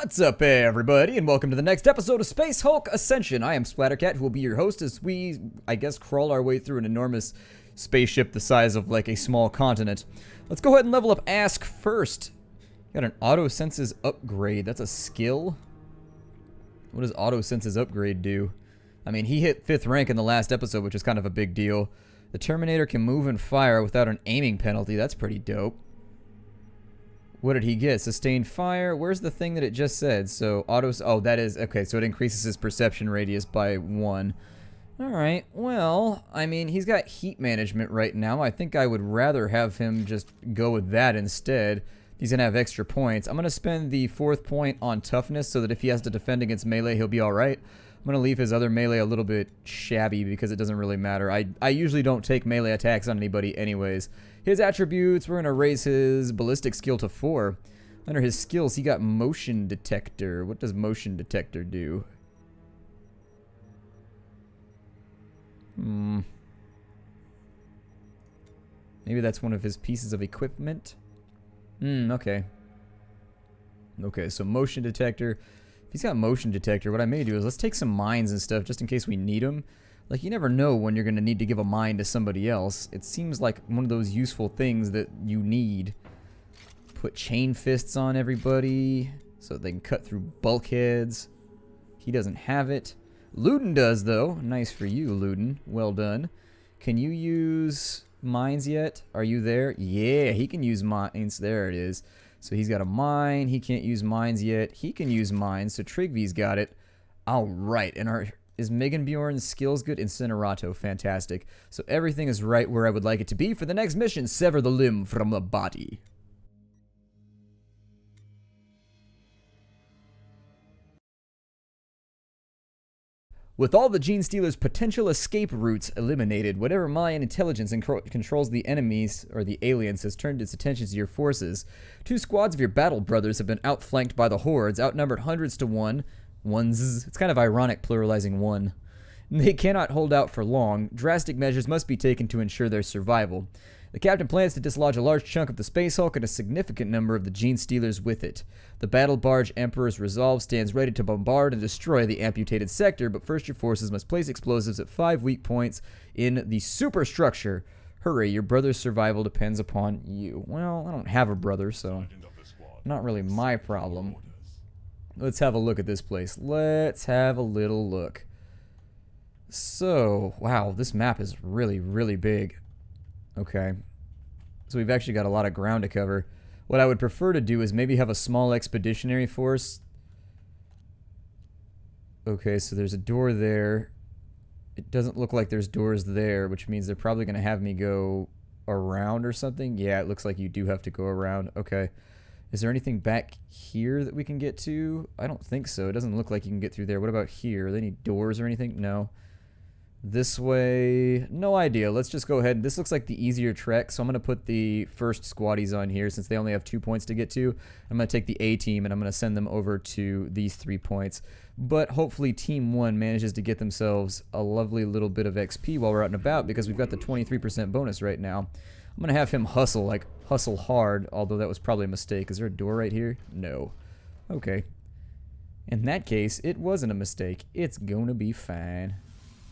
What's up, everybody, and welcome to the next episode of Space Hulk Ascension. I am Splattercat, who will be your host as we, I guess, crawl our way through an enormous spaceship the size of, like, a small continent. Let's go ahead and level up Ask first. Got an Auto Senses upgrade. That's a skill? What does Auto Senses upgrade do? I mean, he hit 5th rank in the last episode, which is kind of a big deal. The Terminator can move and fire without an aiming penalty. That's pretty dope. What did he get? Sustained fire? Where's the thing that it just said? So, oh, that is... Okay, so it increases his perception radius by 1. Alright, well, I mean, he's got heat management right now. I think I would rather have him just go with that instead. He's gonna have extra points. I'm gonna spend the 4th point on toughness so that if he has to defend against melee, he'll be alright. I'm gonna leave his other melee a little bit shabby because it doesn't really matter. I usually don't take melee attacks on anybody anyways. His attributes, we're gonna raise his ballistic skill to 4. Under his skills, he got motion detector. What does motion detector do? Maybe that's one of his pieces of equipment. Okay. Okay, so motion detector. If he's got motion detector, what I may do is let's take some mines and stuff just in case we need them. Like, you never know when you're going to need to give a mine to somebody else. It seems like one of those useful things that you need. Put chain fists on everybody so they can cut through bulkheads. He doesn't have it. Luden does, though. Nice for you, Luden. Well done. Can you use mines yet? Are you there? Yeah, he can use mines. There it is. So he's got a mine. He can't use mines yet. He can use mines, so Trigvy's got it. Alright, and is Megan Bjorn's skills good? Incinerato, fantastic. So everything is right where I would like it to be for the next mission. Sever the limb from the body. With all the Genestealers' potential escape routes eliminated, whatever Mayan intelligence controls the enemies, or the aliens, has turned its attention to your forces. 2 squads of your battle brothers have been outflanked by the hordes, outnumbered hundreds to 1. It's kind of ironic pluralizing 1. They cannot hold out for long. Drastic measures must be taken to ensure their survival. The captain plans to dislodge a large chunk of the Space Hulk and a significant number of the Genestealers with it. The battle barge Emperor's Resolve stands ready to bombard and destroy the amputated sector, but first your forces must place explosives at 5 weak points in the superstructure. Hurry, your brother's survival depends upon you. Well, I don't have a brother, so not really my problem. Let's have a look at this place. Let's have a little look. So, wow, this map is really, really big. Okay. So we've actually got a lot of ground to cover. What I would prefer to do is maybe have a small expeditionary force. Okay, so there's a door there. It doesn't look like there's doors there, which means they're probably going to have me go around or something. Yeah, it looks like you do have to go around. Okay. Is there anything back here that we can get to? I don't think so. It doesn't look like you can get through there. What about here? Are there any doors or anything? No. This way, no idea. Let's just go ahead. This looks like the easier trek, so I'm going to put the first squaddies on here since they only have 2 points to get to. I'm going to take the A team and I'm going to send them over to these 3 points. But hopefully Team 1 manages to get themselves a lovely little bit of XP while we're out and about because we've got the 23% bonus right now. I'm going to have him hustle, like hustle hard, although that was probably a mistake. Is there a door right here? No. Okay. In that case, it wasn't a mistake. It's going to be fine.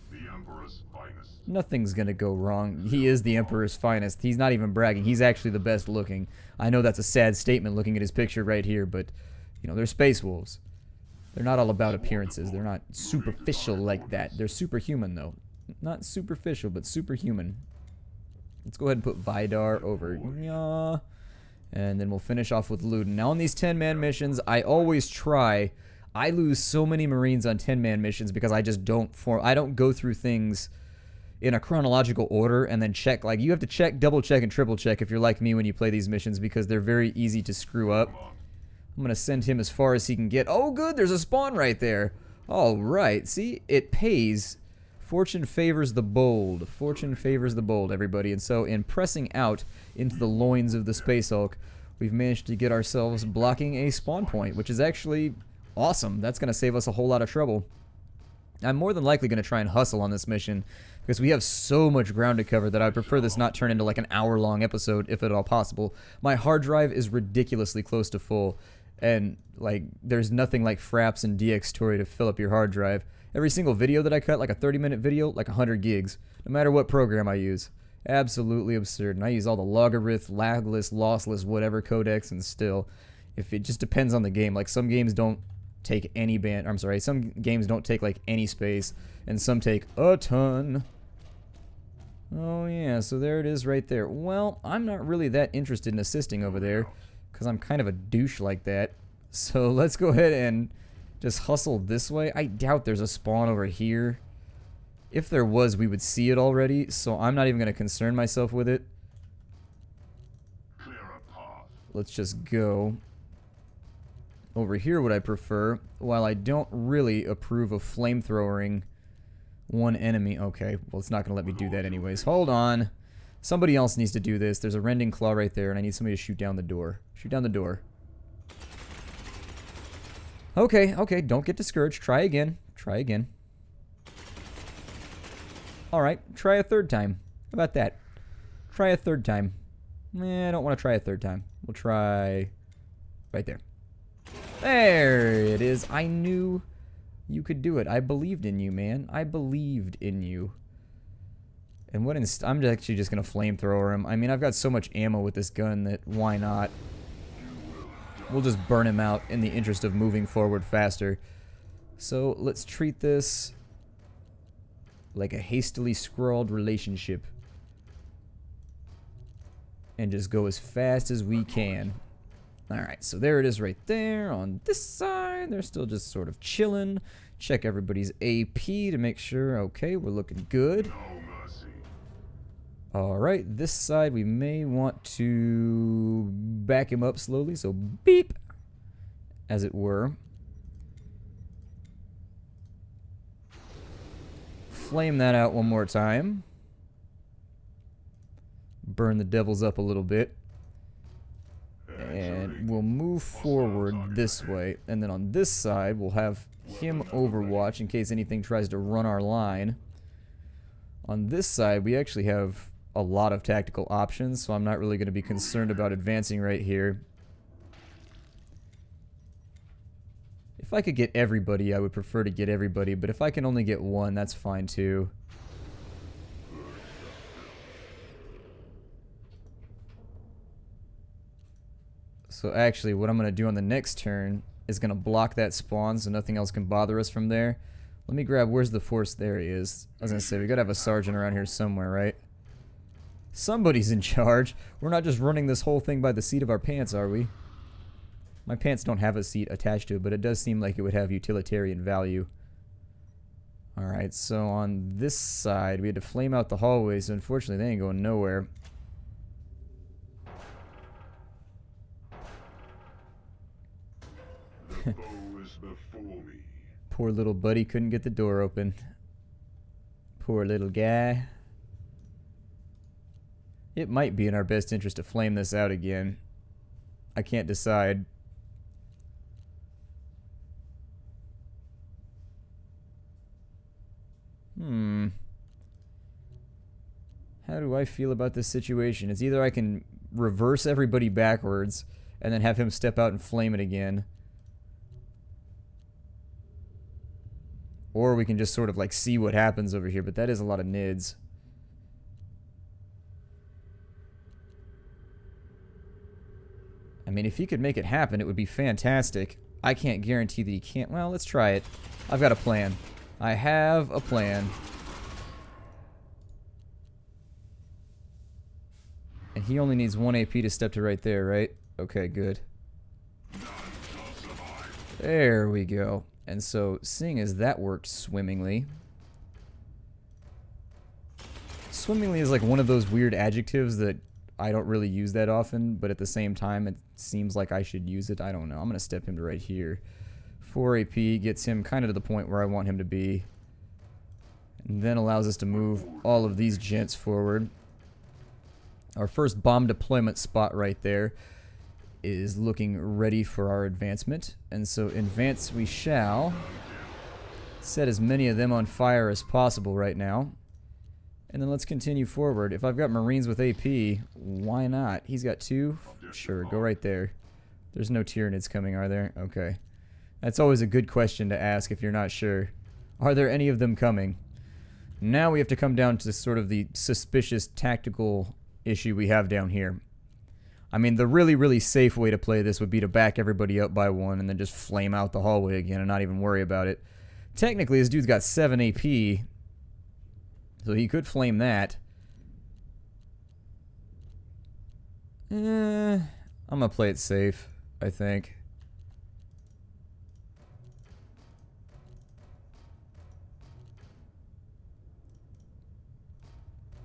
The Emperor's finest. Nothing's gonna go wrong. He is the Emperor's finest. He's not even bragging. He's actually the best looking. I know that's a sad statement looking at his picture right here, but, you know, they're space wolves. They're not all about appearances. They're not superficial like that. They're superhuman, though. Not superficial, but superhuman. Let's go ahead and put Vidar over. Yeah. And then we'll finish off with Luden. Now, on these 10-man missions, I always try... I lose so many Marines on 10-man missions because I just don't go through things in a chronological order and then check. Like, you have to check, double check, and triple check if you're like me when you play these missions because they're very easy to screw up. I'm going to send him as far as he can get. Oh, good, there's a spawn right there. All right, see, it pays. Fortune favors the bold. Fortune favors the bold, everybody. And so in pressing out into the loins of the Space Hulk, we've managed to get ourselves blocking a spawn point, which is actually... awesome. That's going to save us a whole lot of trouble. I'm more than likely going to try and hustle on this mission because we have so much ground to cover that I prefer this not turn into like an hour-long episode if at all possible. My hard drive is ridiculously close to full. And, like, there's nothing like fraps and DxTory to fill up your hard drive. Every single video that I cut, like a 30-minute video, like 100 gigs, no matter what program I use. Absolutely absurd. And I use all the logarithm, lagless, lossless, whatever codecs, and still, if it just depends on the game. Like, some games don't take any some games don't take, like, any space, and some take a ton. Oh, yeah, so there it is right there. Well, I'm not really that interested in assisting over there, because I'm kind of a douche like that. So let's go ahead and just hustle this way. I doubt there's a spawn over here. If there was, we would see it already, so I'm not even going to concern myself with it. Let's just go. Over here would I prefer, while I don't really approve of flamethrowering one enemy. Okay, well, it's not going to let me do that anyways. Hold on. Somebody else needs to do this. There's a rending claw right there, and I need somebody to shoot down the door. Shoot down the door. Okay, okay, don't get discouraged. Try again. Try again. Alright, try a third time. How about that? Try a third time. I don't want to try a third time. We'll try right there. There it is. I knew you could do it. I believed in you, man. I believed in you. And what I'm actually just going to flamethrower him. I mean, I've got so much ammo with this gun that why not? We'll just burn him out in the interest of moving forward faster. So let's treat this like a hastily scrawled relationship. And just go as fast as we can. Alright, so there it is right there. On this side, they're still just sort of chilling. Check everybody's AP to make sure, okay, we're looking good. Alright, this side we may want to back him up slowly, so beep, as it were. Flame that out one more time. Burn the devils up a little bit. And we'll move forward this way. And then on this side, we'll have him overwatch in case anything tries to run our line. On this side, we actually have a lot of tactical options, so I'm not really going to be concerned about advancing right here. If I could get everybody, I would prefer to get everybody, but if I can only get one, that's fine too. So actually, what I'm going to do on the next turn is going to block that spawn so nothing else can bother us from there. Let me grab, where's the force? There he is. I was going to say, we got to have a sergeant around here somewhere, right? Somebody's in charge. We're not just running this whole thing by the seat of our pants, are we? My pants don't have a seat attached to it, but it does seem like it would have utilitarian value. Alright, so on this side, we had to flame out the hallway, so unfortunately they ain't going nowhere. The foe is before me. Poor little buddy couldn't get the door open. Poor little guy. It might be in our best interest to flame this out again. I can't decide. How do I feel about this situation? It's either I can reverse everybody backwards and then have him step out and flame it again. Or we can just sort of like see what happens over here, but that is a lot of nids. I mean, if he could make it happen, it would be fantastic. I can't guarantee that he can't. Well, let's try it. I've got a plan. I have a plan. And he only needs 1 AP to step to right there, right? Okay, good. There we go. And so, seeing as that worked swimmingly... Swimmingly is like one of those weird adjectives that I don't really use that often, but at the same time, it seems like I should use it. I don't know. I'm going to step him to right here. 4 AP gets him kind of to the point where I want him to be. And then allows us to move all of these gents forward. Our first bomb deployment spot right there is looking ready for our advancement. And so advance we shall. Set as many of them on fire as possible right now. And then let's continue forward. If I've got Marines with AP, why not? He's got 2. Sure, go right there. There's no Tyranids coming, are there? Okay. That's always a good question to ask if you're not sure. Are there any of them coming? Now we have to come down to sort of the suspicious tactical issue we have down here. I mean, the really, really safe way to play this would be to back everybody up by one and then just flame out the hallway again and not even worry about it. Technically, this dude's got 7 AP, so he could flame that. I'm gonna play it safe, I think.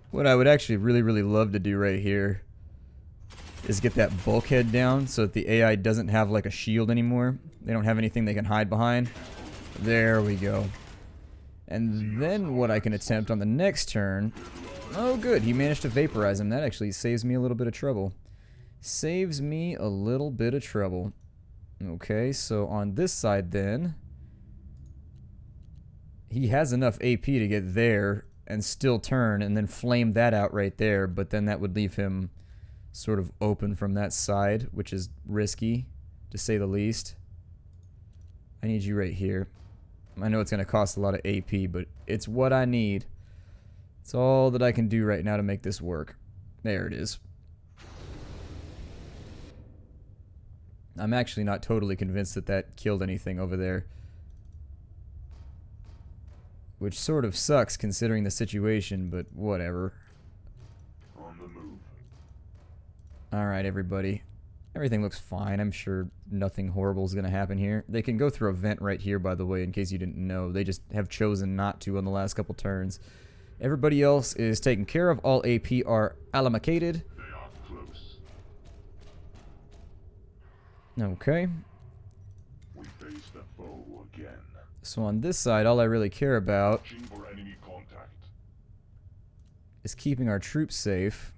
What I would actually really, really love to do right here is get that bulkhead down so that the AI doesn't have like a shield anymore. They don't have anything they can hide behind. There we go. And then what I can attempt on the next turn... Oh good, he managed to vaporize him. That actually saves me a little bit of trouble. Saves me a little bit of trouble. Okay, so on this side then... He has enough AP to get there and still turn and then flame that out right there, but then that would leave him sort of open from that side, which is risky, to say the least. I need you right here. I know it's going to cost a lot of AP, but it's what I need. It's all that I can do right now to make this work. There it is. I'm actually not totally convinced that that killed anything over there. Which sort of sucks considering the situation, but whatever. On the move. Alright, everybody. Everything looks fine. I'm sure nothing horrible is going to happen here. They can go through a vent right here, by the way, in case you didn't know. They just have chosen not to on the last couple turns. Everybody else is taken care of. All AP are allocated. They are close. Okay. We face the foe again. So on this side, all I really care about Watching for enemy contact. is keeping our troops safe.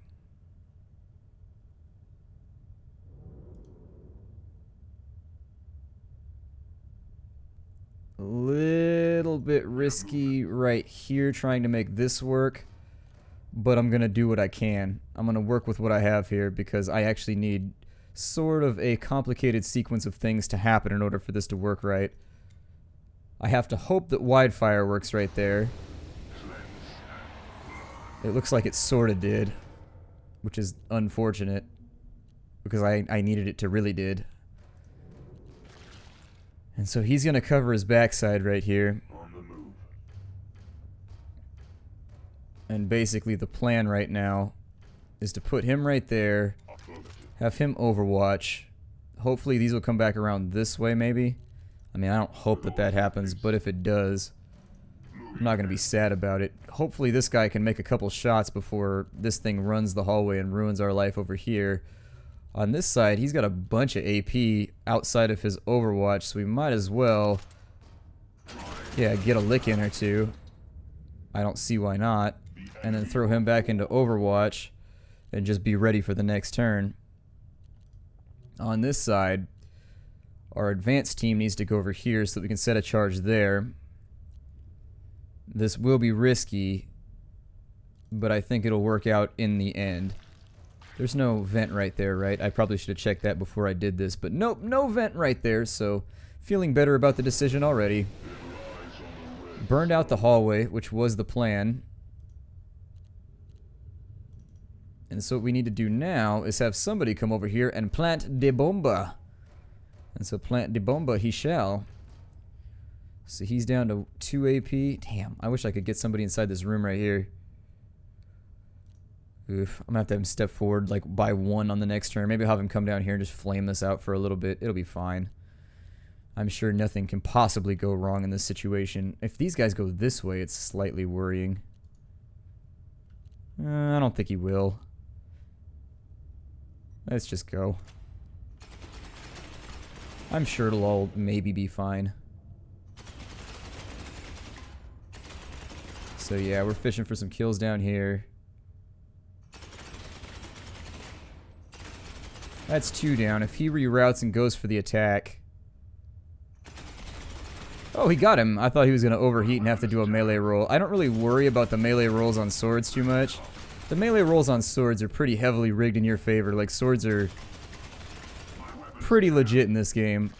A little bit risky right here trying to make this work, but I'm going to do what I can. I'm going to work with what I have here because I actually need sort of a complicated sequence of things to happen in order for this to work right. I have to hope that Widefire works right there. It looks like it sort of did, which is unfortunate because I needed it to really did. And so he's going to cover his backside right here. On the move. And basically the plan right now is to put him right there, have him overwatch. Hopefully these will come back around this way maybe. I mean, I don't hope that that happens, but if it does, I'm not going to be sad about it. Hopefully this guy can make a couple shots before this thing runs the hallway and ruins our life over here. On this side, he's got a bunch of AP outside of his overwatch, so we might as well, yeah, get a lick in or two. I don't see why not. And then throw him back into overwatch and just be ready for the next turn. On this side, our advanced team needs to go over here so that we can set a charge there. This will be risky, but I think it'll work out in the end. There's no vent right there, right? I probably should have checked that before I did this, but nope, no vent right there, so feeling better about the decision already. Burned out the hallway, which was the plan. And so what we need to do now is have somebody come over here and plant de bomba. And so plant de bomba he shall. So he's down to 2 AP. Damn, I wish I could get somebody inside this room right here. Oof, I'm gonna have to have him step forward like by 1 on the next turn. Maybe I'll have him come down here and just flame this out for a little bit. It'll be fine. I'm sure nothing can possibly go wrong in this situation. If these guys go this way, it's slightly worrying. I don't think he will. Let's just go. I'm sure it'll all maybe be fine. So yeah, we're fishing for some kills down here. That's 2 down. If he reroutes and goes for the attack... Oh, he got him. I thought he was going to overheat and have to do a melee roll. I don't really worry about the melee rolls on swords too much. The melee rolls on swords are pretty heavily rigged in your favor. Like, swords are pretty legit in this game.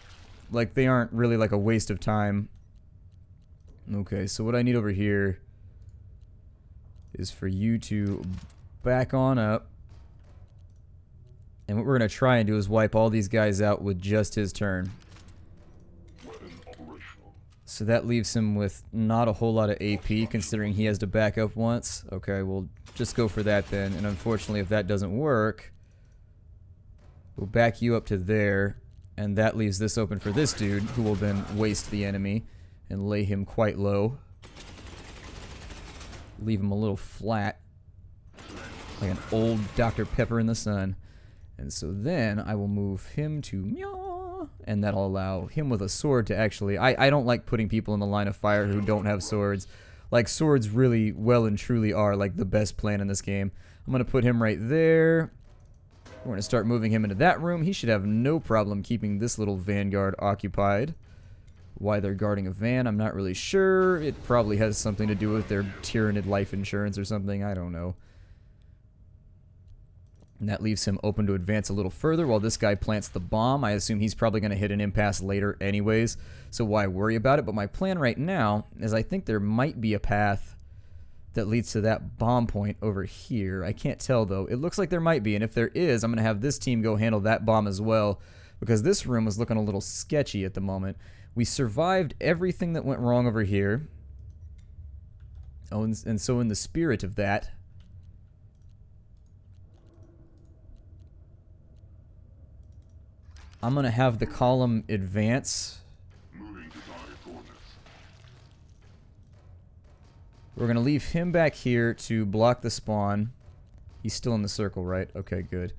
Like, they aren't really like a waste of time. Okay, so what I need over here is for you to back on up. And what we're going to try and do is wipe all these guys out with just his turn. So that leaves him with not a whole lot of AP, considering he has to back up once. Okay, we'll just go for that then. And unfortunately, if that doesn't work, we'll back you up to there. And that leaves this open for this dude, who will then waste the enemy and lay him quite low. Leave him a little flat, like an old Dr. Pepper in the sun. And so then I will move him to meow, and that'll allow him with a sword to actually... I don't like putting people in the line of fire who don't have swords. Like, swords really well and truly are like the best plan in this game. I'm going to put him right there. We're going to start moving him into that room. He should have no problem keeping this little vanguard occupied. Why they're guarding a van, I'm not really sure. It probably has something to do with their Tyranid life insurance or something. I don't know. And that leaves him open to advance a little further while this guy plants the bomb. I assume he's probably going to hit an impasse later anyways, so why worry about it? But my plan right now is I think there might be a path that leads to that bomb point over here. I can't tell, though. It looks like there might be, and if there is, I'm going to have this team go handle that bomb as well, because this room is looking a little sketchy at the moment. We survived everything that went wrong over here. Oh, and so in the spirit of that, I'm going to have the column advance. We're going to leave him back here to block the spawn. He's still in the circle, right? Okay, good.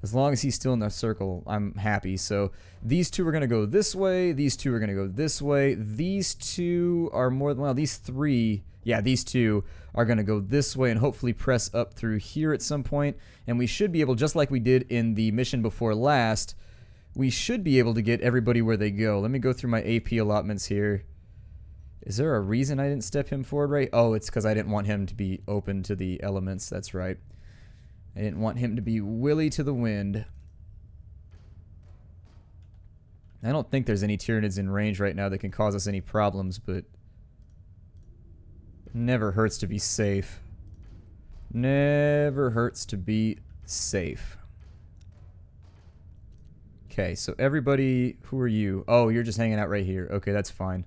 As long as he's still in the circle, I'm happy. So these two are going to go this way. These two are going to go this way. These two are more than... Well, these three... Yeah, these two are going to go this way and hopefully press up through here at some point. And we should be able, just like we did in the mission before last... We should be able to get everybody where they go. Let me go through my AP allotments here. Is there a reason I didn't step him forward right? Oh, it's because I didn't want him to be open to the elements. That's right. I didn't want him to be willy to the wind. I don't think there's any Tyranids in range right now that can cause us any problems, but... It never hurts to be safe. Never hurts to be safe. Okay, so everybody, who are you? Oh, you're just hanging out right here. Okay, that's fine.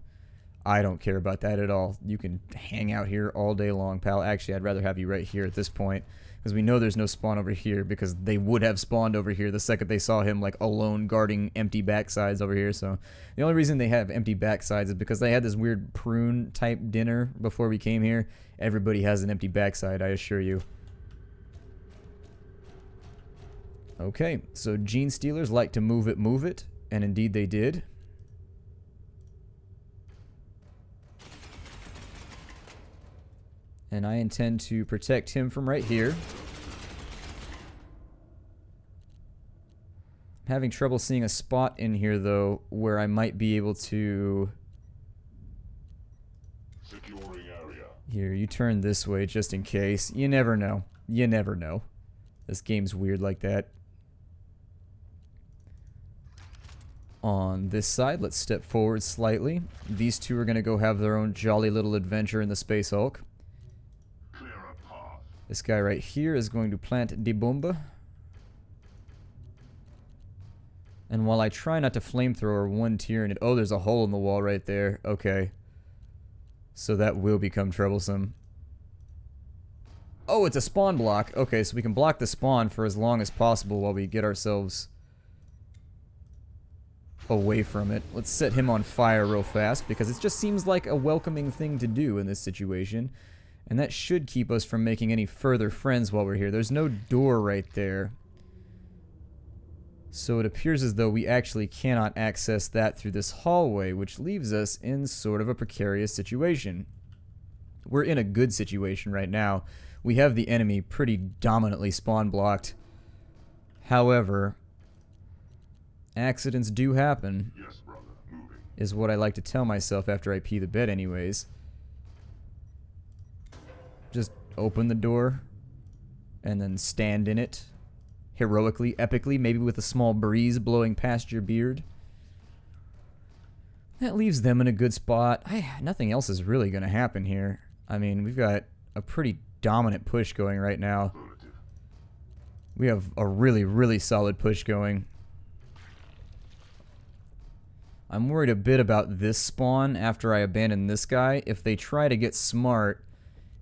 I don't care about that at all. You can hang out here all day long, pal. Actually, I'd rather have you right here at this point, because we know there's no spawn over here, because they would have spawned over here the second they saw him, like, alone guarding empty backsides over here. So the only reason they have empty backsides is because they had this weird prune-type dinner before we came here. Everybody has an empty backside, I assure you. Okay, so Genestealers like to move it, and indeed they did. And I intend to protect him from right here. I'm having trouble seeing a spot in here, though, where I might be able to... Securing area. Here, you turn this way just in case. You never know. You never know. This game's weird like that. On this side, let's step forward slightly. These two are going to go have their own jolly little adventure in the Space Hulk. Clear a path. This guy right here is going to plant the bomba. And while I try not to flamethrower one Tyranid... Oh, there's a hole in the wall right there. Okay. So that will become troublesome. Oh, it's a spawn block. Okay, so we can block the spawn for as long as possible while we get ourselves... away from it. Let's set him on fire real fast, because it just seems like a welcoming thing to do in this situation. And that should keep us from making any further friends while we're here. There's no door right there. So it appears as though we actually cannot access that through this hallway, which leaves us in sort of a precarious situation. We're in a good situation right now. We have the enemy pretty dominantly spawn blocked. However... accidents do happen, Yes, brother. Moving. is what I like to tell myself after I pee the bed anyways. Just open the door, and then stand in it, heroically, epically, maybe with a small breeze blowing past your beard. That leaves them in a good spot. Nothing else is really going to happen here. I mean, we've got a pretty dominant push going right now. We have a really, really solid push going. I'm worried a bit about this spawn after I abandon this guy. If they try to get smart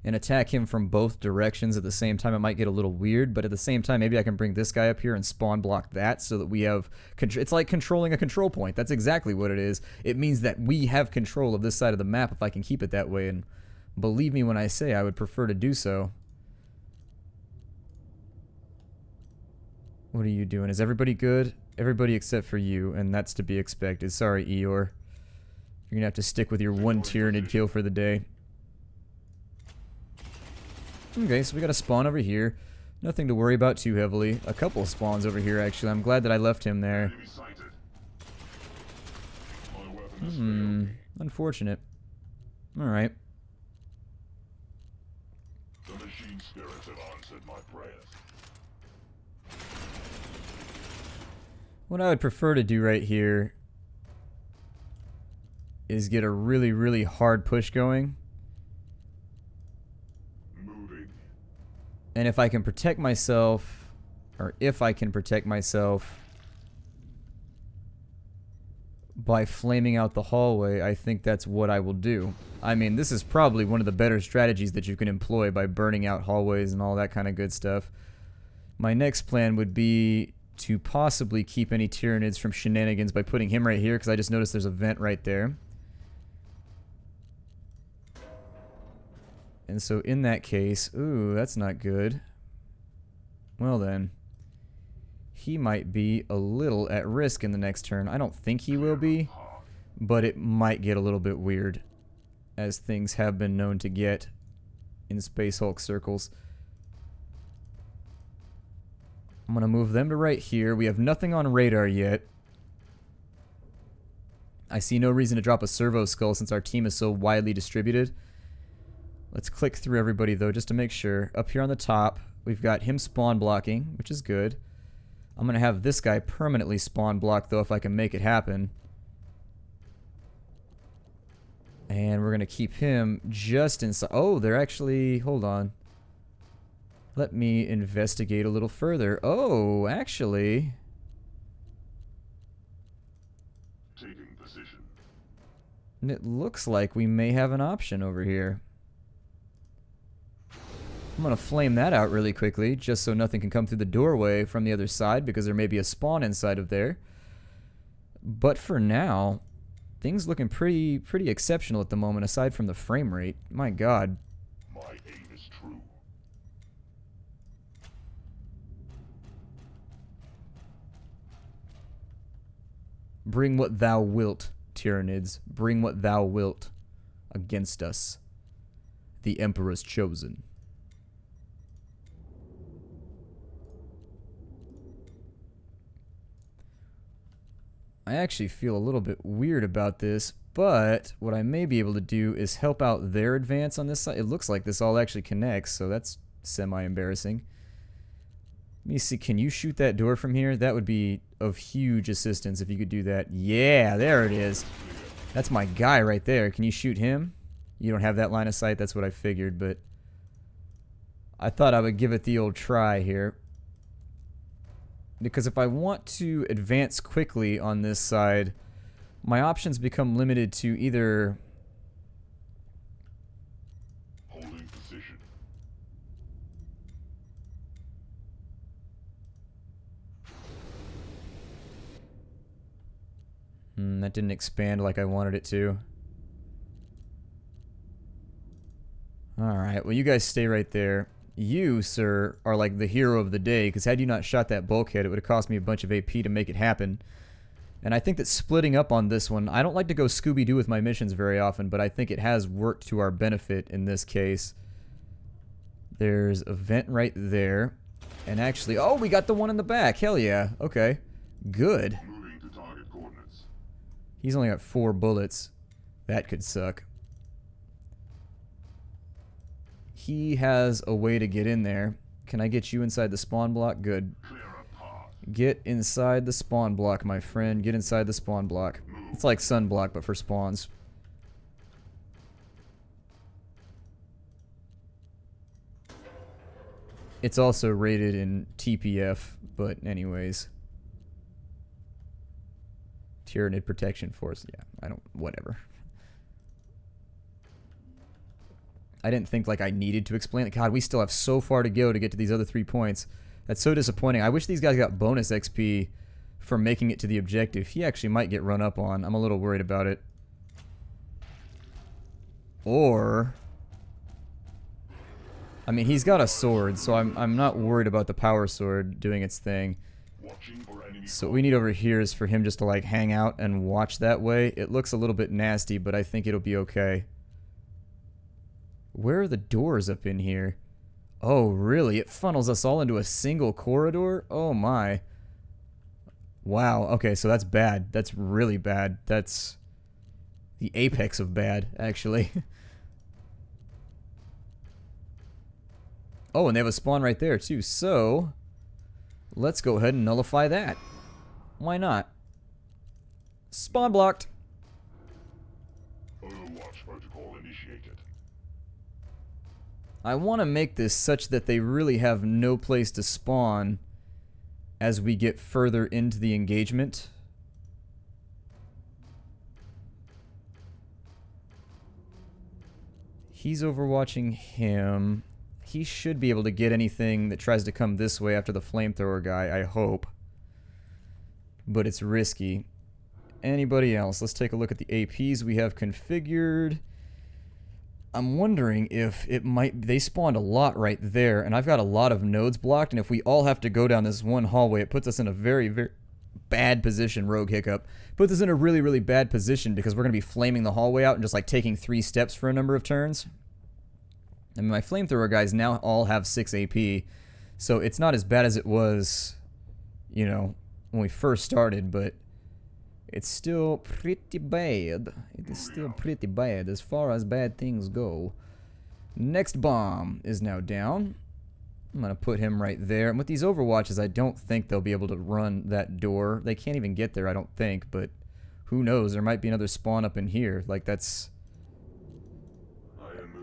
and attack him from both directions at the same time, it might get a little weird, but at the same time, maybe I can bring this guy up here and spawn block that so that we have... It's like controlling a control point. That's exactly what it is. It means that we have control of this side of the map if I can keep it that way, and believe me when I say I would prefer to do so. What are you doing? Is everybody good? Everybody except for you, and that's to be expected. Sorry, Eeyore. You're gonna have to stick with your one Tyranid kill for the day. Okay, so we got a spawn over here. Nothing to worry about too heavily. A couple of spawns over here, actually. I'm glad that I left him there. Unfortunate. Alright. The machine spirits have answered my prayers. What I would prefer to do right here is get a really, really hard push going. And if I can protect myself, or if I can protect myself by flaming out the hallway, I think that's what I will do. I mean, this is probably one of the better strategies that you can employ by burning out hallways and all that kind of good stuff. My next plan would be to possibly keep any Tyranids from shenanigans by putting him right here, because I just noticed there's a vent right there. And so in that case, ooh, that's not good. Well then, he might be a little at risk in the next turn. I don't think he will be, but it might get a little bit weird, as things have been known to get in Space Hulk circles. I'm going to move them to right here. We have nothing on radar yet. I see no reason to drop a servo skull since our team is so widely distributed. Let's click through everybody, though, just to make sure. Up here on the top, we've got him spawn blocking, which is good. I'm going to have this guy permanently spawn block, though, if I can make it happen. And we're going to keep him just inside. Oh, they're actually... Hold on. Let me investigate a little further. Oh, actually... Taking position. It looks like we may have an option over here. I'm going to flame that out really quickly, just so nothing can come through the doorway from the other side, because there may be a spawn inside of there. But for now, things looking pretty exceptional at the moment, aside from the frame rate. My god. My aim is true. Bring what thou wilt, Tyranids. Bring what thou wilt against us. The Emperor's chosen. I actually feel a little bit weird about this, but what I may be able to do is help out their advance on this side. It looks like this all actually connects, so that's semi-embarrassing. Let me see, can you shoot that door from here? That would be of huge assistance if you could do that. Yeah, there it is. That's my guy right there. Can you shoot him? You don't have that line of sight, that's what I figured, but I thought I would give it the old try here. Because if I want to advance quickly on this side, my options become limited to either... Holding position. That didn't expand like I wanted it to. Alright, well you guys stay right there. You, sir, are like the hero of the day, because had you not shot that bulkhead, it would have cost me a bunch of AP to make it happen. And I think that splitting up on this one, I don't like to go Scooby-Doo with my missions very often, but I think it has worked to our benefit in this case. There's a vent right there. And actually, oh, we got the one in the back. Hell yeah. Okay. Good. Moving to target coordinates. He's only got 4 bullets. That could suck. He has a way to get in there. Can I get you inside the spawn block? Good. Clear a Get inside the spawn block, my friend. Get inside the spawn block. It's like sunblock, but for spawns. It's also rated in TPF, but anyways. Tyranid Protection Force. Yeah, I don't... whatever. I didn't think like I needed to explain it. God, we still have so far to go to get to these other 3 points. That's so disappointing. I wish these guys got bonus XP for making it to the objective. He actually might get run up on. I'm a little worried about it. Or... I mean, he's got a sword, so I'm not worried about the power sword doing its thing. So what we need over here is for him just to like hang out and watch that way. It looks a little bit nasty, but I think it'll be okay. Where are the doors up in here? Oh, really? It funnels us all into a single corridor? Oh my. Wow, okay, so that's bad. That's really bad. That's the apex of bad, actually. Oh, and they have a spawn right there, too. So, let's go ahead and nullify that. Why not? Spawn blocked. Overwatch protocol initiated. I want to make this such that they really have no place to spawn as we get further into the engagement. He's overwatching him. He should be able to get anything that tries to come this way after the flamethrower guy, I hope. But it's risky. Anybody else? Let's take a look at the APs we have configured. I'm wondering if it might... They spawned a lot right there, and I've got a lot of nodes blocked, and if we all have to go down this one hallway, it puts us in a very, very bad position, Rogue Hiccup. Puts us in a really, really bad position because we're going to be flaming the hallway out and just like taking 3 steps for a number of turns. I mean, my flamethrower guys now all have 6 AP, so it's not as bad as it was, you know, when we first started, but it's still pretty bad. It is still pretty bad as far as bad things go. Next bomb is now down. I'm going to put him right there. And with these overwatches, I don't think they'll be able to run that door. They can't even get there, I don't think, but who knows? There might be another spawn up in here. Like, that's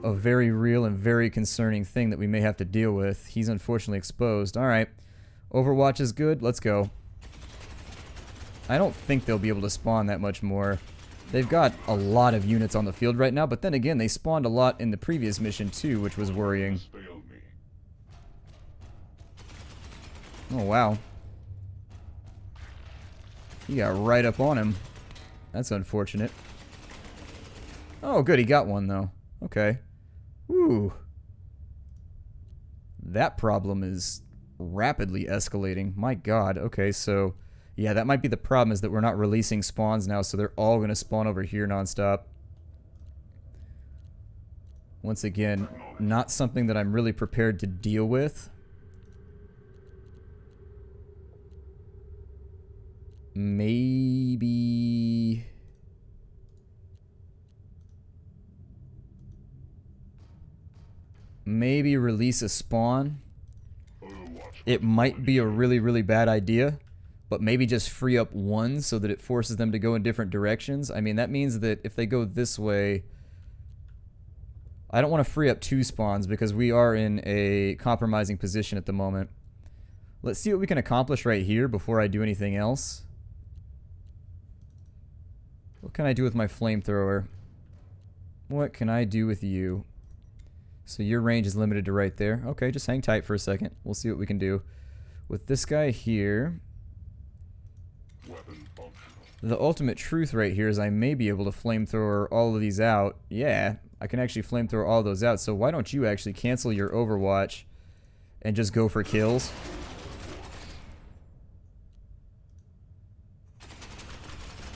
a very real and very concerning thing that we may have to deal with. He's unfortunately exposed. Alright. Overwatch is good. Let's go. I don't think they'll be able to spawn that much more. They've got a lot of units on the field right now, but then again, they spawned a lot in the previous mission too, which was worrying. Oh, wow. He got right up on him. That's unfortunate. Oh, good. He got one, though. Okay. Ooh. That problem is rapidly escalating. My god. Okay, so... yeah, that might be the problem, is that we're not releasing spawns now, so they're all going to spawn over here nonstop. Once again, not something that I'm really prepared to deal with. Maybe... maybe release a spawn. It might be a really, really bad idea. But maybe just free up one so that it forces them to go in different directions. I mean, that means that if they go this way... I don't want to free up 2 spawns because we are in a compromising position at the moment. Let's see what we can accomplish right here before I do anything else. What can I do with my flamethrower? What can I do with you? So your range is limited to right there. Okay, just hang tight for a second. We'll see what we can do. With this guy here... the ultimate truth right here is I may be able to flamethrower all of these out. Yeah, I can actually flamethrower all those out. So why don't you actually cancel your Overwatch and just go for kills?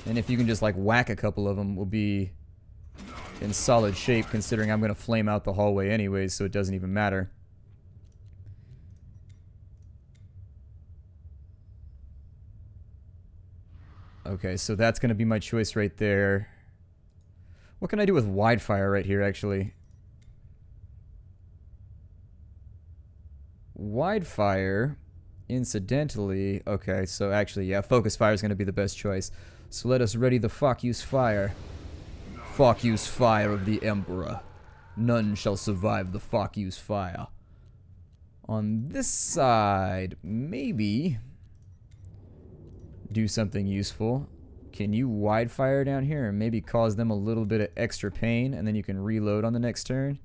And if you can just like whack a couple of them, we'll be in solid shape considering I'm going to flame out the hallway anyways, so it doesn't even matter. Okay, so that's going to be my choice right there. What can I do with wide fire right here, actually? Wide fire Incidentally, okay, so actually, yeah, focus fire is going to be the best choice. So let us ready the Focus fire. Focus fire of the Emperor. None shall survive the Focus fire. On this side, maybe do something useful. Can you wide fire down here and maybe cause them a little bit of extra pain, and then you can reload on the next turn?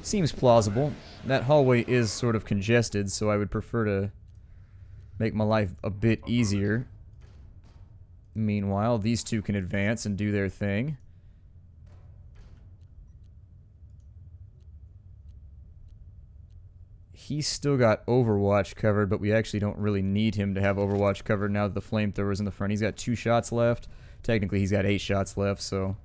Seems plausible. That hallway is sort of congested, so I would prefer to make my life a bit easier. Meanwhile, these two can advance and do their thing. He's still got Overwatch covered, but we actually don't really need him to have Overwatch covered now that the flamethrower's in the front. He's got 2 shots left. Technically, he's got 8 shots left, so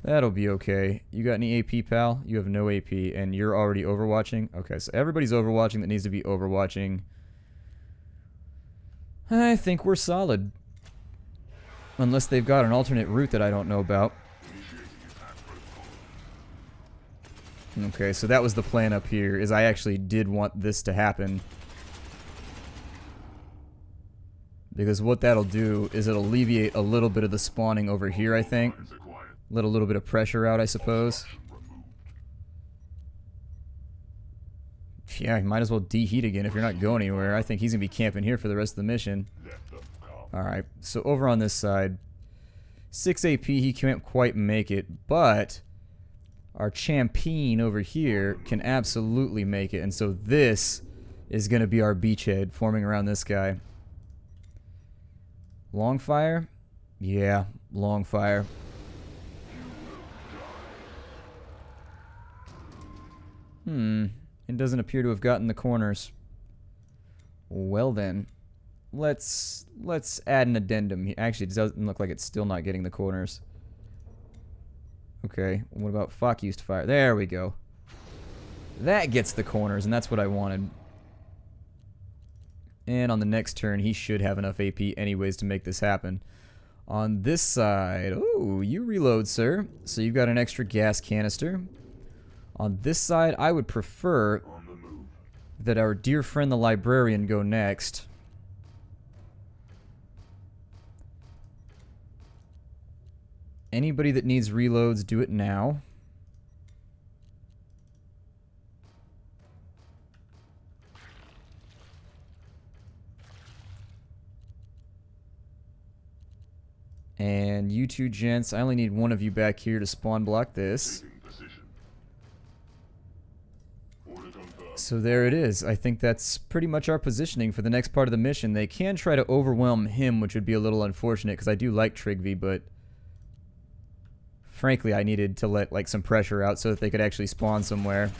that'll be okay. You got any AP, pal? You have no AP, and you're already Overwatching? Okay, so everybody's Overwatching that needs to be Overwatching. I think we're solid. Unless they've got an alternate route that I don't know about. Okay, so that was the plan up here, is I actually did want this to happen. Because what that'll do is it'll alleviate a little bit of the spawning over here, I think. Let a little bit of pressure out, I suppose. Yeah, you might as well deheat again if you're not going anywhere. I think he's going to be camping here for the rest of the mission. Alright, so over on this side, 6 AP, he can't quite make it, but our champion over here can absolutely make it, and so this is going to be our beachhead forming around this guy. Long fire? Yeah, long fire. It doesn't appear to have gotten the corners. Well then, let's add an addendum. Actually, it doesn't look like it's still not getting the corners. Okay, what about Focus fire? There we go. That gets the corners, and that's what I wanted. And on the next turn, he should have enough AP anyways to make this happen. On this side, oh, you reload, sir. So you've got an extra gas canister. On this side, I would prefer that our dear friend the librarian go next. Anybody that needs reloads, do it now. And you two gents, I only need one of you back here to spawn block this. So there it is. I think that's pretty much our positioning for the next part of the mission. They can try to overwhelm him, which would be a little unfortunate because I do like Trigby, but frankly, I needed to let like some pressure out so that they could actually spawn somewhere.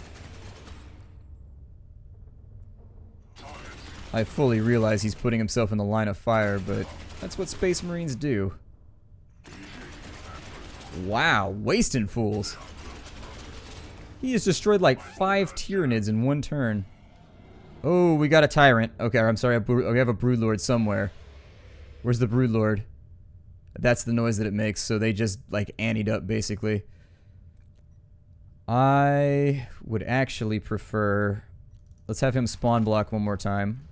I fully realize he's putting himself in the line of fire, but that's what Space Marines do. Wow, wasting fools. He has destroyed like 5 Tyranids in one turn. Oh, we got a Tyrant. Okay, I'm sorry, we have a Broodlord somewhere. Where's the Broodlord? That's the noise that it makes, so they just like anteed up basically. I would actually prefer... Let's have him spawn block one more time.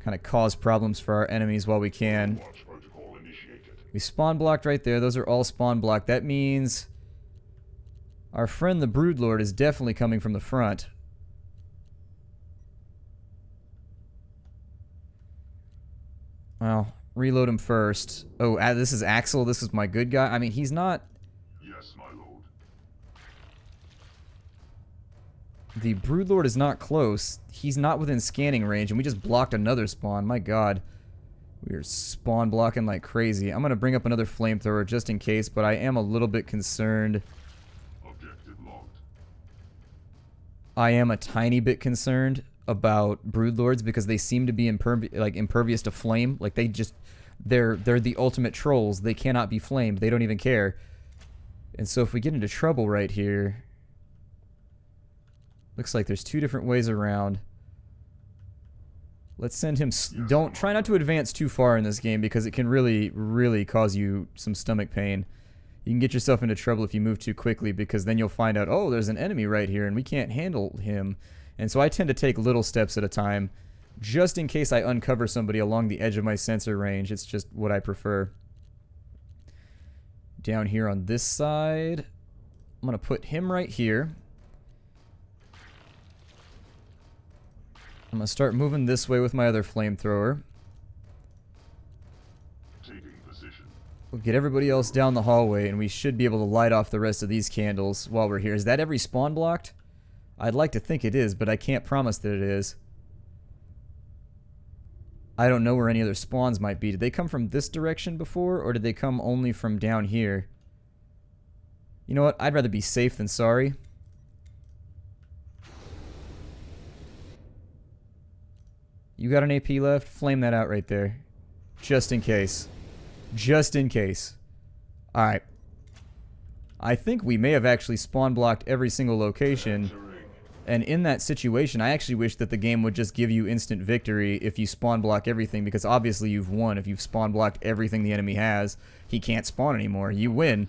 Kind of cause problems for our enemies while we can. We spawn blocked right there. Those are all spawn blocked. That means our friend the Broodlord is definitely coming from the front. Well, reload him first. Oh, this is Axel. This is my good guy. I mean, he's not... Yes, my lord. The Broodlord is not close. He's not within scanning range, and we just blocked another spawn. My god. We are spawn blocking like crazy. I'm going to bring up another flamethrower just in case, but I am a little bit concerned. Objective locked. I am a tiny bit concerned about Broodlords because they seem to be impervious to flame. Like they're the ultimate trolls. They cannot be flamed. They don't even care. And so if we get into trouble right here, looks like there's 2 different ways around. Let's send him... Try not to advance too far in this game because it can really, really cause you some stomach pain. You can get yourself into trouble if you move too quickly because then you'll find out, oh, there's an enemy right here and we can't handle him. And so I tend to take little steps at a time, just in case I uncover somebody along the edge of my sensor range. It's just what I prefer. Down here on this side, I'm going to put him right here. I'm going to start moving this way with my other flamethrower. Taking position. We'll get everybody else down the hallway, and we should be able to light off the rest of these candles while we're here. Is that every spawn blocked? I'd like to think it is, but I can't promise that it is. I don't know where any other spawns might be. Did they come from this direction before, or did they come only from down here? You know what? I'd rather be safe than sorry. You got an AP left? Flame that out right there. Just in case. Just in case. Alright. I think we may have actually spawn blocked every single location. And in that situation, I actually wish that the game would just give you instant victory if you spawn block everything, because obviously you've won. If you've spawn blocked everything the enemy has, he can't spawn anymore. You win.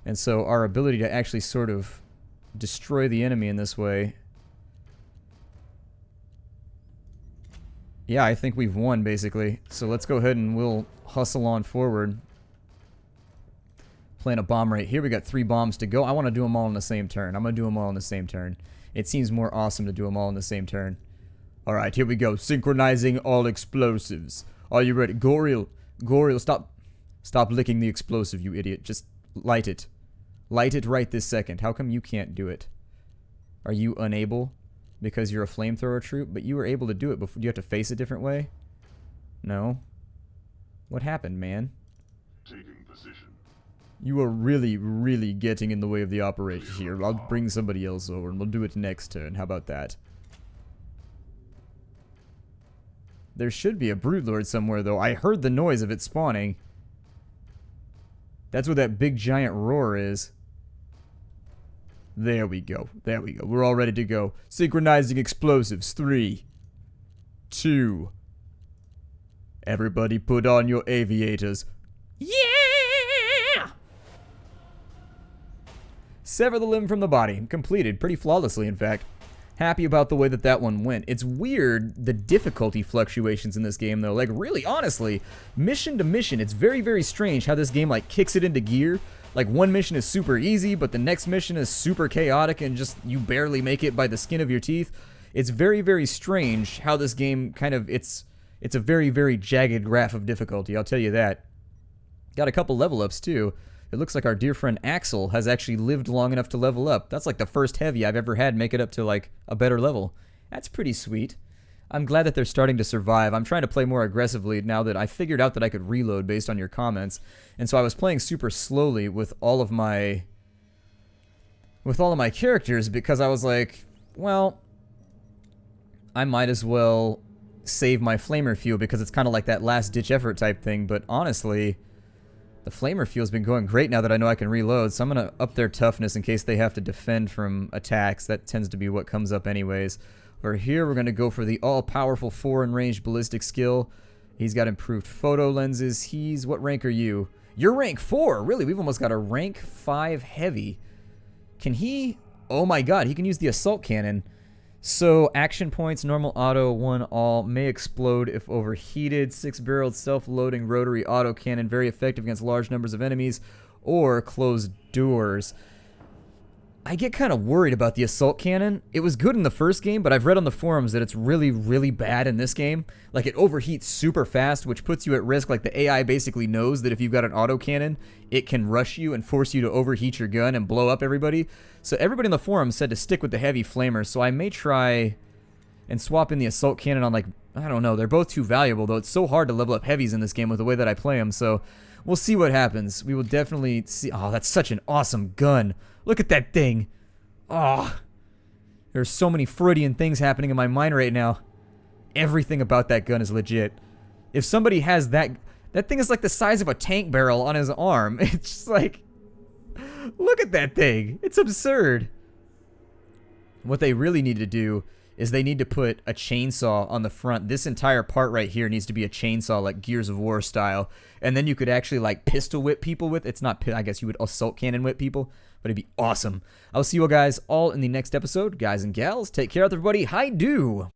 And so our ability to actually sort of destroy the enemy in this way... Yeah, I think we've won, basically. So let's go ahead and we'll hustle on forward. Plant a bomb right here. We got 3 bombs to go. I want to do them all in the same turn. I'm going to do them all in the same turn. It seems more awesome to do them all in the same turn. Alright, here we go. Synchronizing all explosives. Are you ready? Goril, stop licking the explosive, you idiot. Just light it. Light it right this second. How come you can't do it? Are you unable? Because you're a flamethrower troop, but you were able to do it before. Do you have to face a different way? No. What happened, man? Taking position. You are really, really getting in the way of the operation here. I'll bring somebody else over and we'll do it next turn. How about that? There should be a Broodlord somewhere, though. I heard the noise of it spawning. That's what that big giant roar is. There we go. There we go. We're all ready to go. Synchronizing explosives. 3, 2. Everybody put on your aviators. Yeah! Sever the limb from the body. Completed. Pretty flawlessly, in fact. Happy about the way that that one went. It's weird, the difficulty fluctuations in this game, though. Like, really, honestly, mission to mission, it's very, very strange how this game, like, kicks it into gear. Like, one mission is super easy, but the next mission is super chaotic and just you barely make it by the skin of your teeth. It's very, very strange how this game kind of, it's a very, very jagged graph of difficulty, I'll tell you that. Got a couple level ups, too. It looks like our dear friend Axel has actually lived long enough to level up. That's like the first heavy I've ever had make it up to, like, a better level. That's pretty sweet. I'm glad that they're starting to survive. I'm trying to play more aggressively now that I figured out that I could reload based on your comments. And so I was playing super slowly with all of my characters because I was like, well, I might as well save my flamer fuel because it's kind of like that last ditch effort type thing. But honestly, the flamer fuel's been going great now that I know I can reload. So I'm going to up their toughness in case they have to defend from attacks. That tends to be what comes up anyways. Over here, we're going to go for the all-powerful 4-in-range ballistic skill. He's got improved photo lenses. What rank are you? You're rank 4! Really, we've almost got a rank 5 heavy. Can he... Oh my god, he can use the assault cannon. So, action points, normal auto, 1 all, may explode if overheated, 6-barreled self-loading rotary auto cannon, very effective against large numbers of enemies, or closed doors. I get kind of worried about the assault cannon. It was good in the first game, but I've read on the forums that it's really, really bad in this game. Like, it overheats super fast, which puts you at risk. Like, the AI basically knows that if you've got an auto cannon, it can rush you and force you to overheat your gun and blow up everybody. So everybody in the forums said to stick with the heavy flamer, so I may try and swap in the assault cannon on, like, I don't know. They're both too valuable, though. It's so hard to level up heavies in this game with the way that I play them, so we'll see what happens. We will definitely see. Oh, that's such an awesome gun. Look at that thing. Oh, there's so many Freudian things happening in my mind right now. Everything about that gun is legit. If somebody has that thing is like the size of a tank barrel on his arm. It's just like, look at that thing. It's absurd. What they really need to do is they need to put a chainsaw on the front. This entire part right here needs to be a chainsaw, like Gears of War style. And then you could actually like pistol whip people with. It's not, I guess you would assault cannon whip people, but it'd be awesome. I'll see you all guys all in the next episode. Guys and gals, take care, everybody. Hi-do.